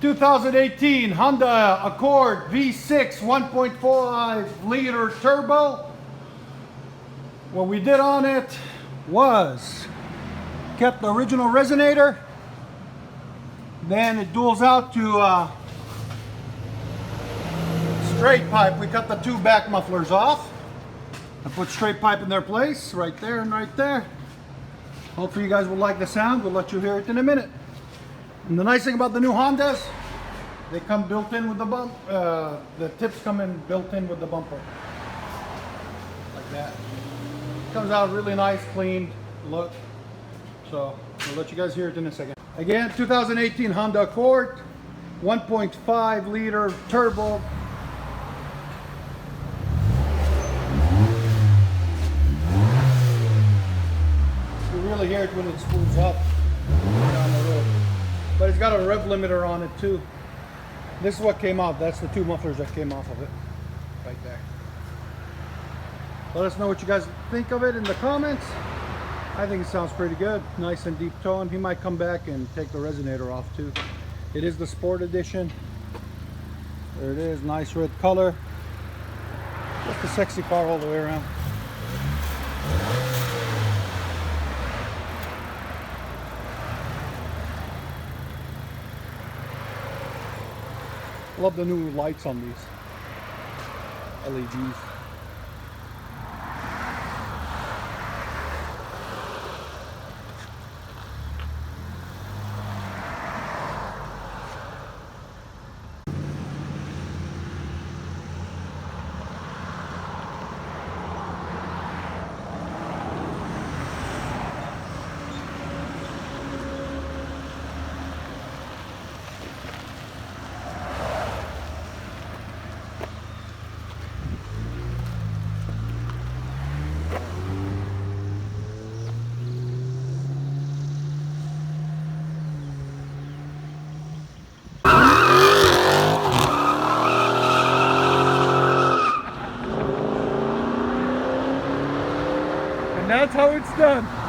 2018 Honda Accord V6 1.45 liter turbo. What we did on it was kept the original resonator, then it duals out to straight pipe. We cut the two back mufflers off. I put straight pipe in their place, right there and right there. Hopefully you guys will like the sound. We'll let you hear it in a minute. And the nice thing about the new Hondas, they come built in with the bump. The tips come in built in with the bumper, like that. Comes out really nice, clean look. So we'll let you guys hear it in a second. Again, 2018 Honda Accord, 1.5 liter turbo. You really hear it when it spools up down the road. But it's got a rev limiter on it too. This is what came off. That's the two mufflers that came off of it, right there. Let us know what you guys think of it in the comments. I think it sounds pretty good. Nice and deep tone. He might come back and take the resonator off too. It is the Sport Edition. There it is, nice red color. Just a sexy car all the way around. Love the new lights on these LEDs. That's how it's done.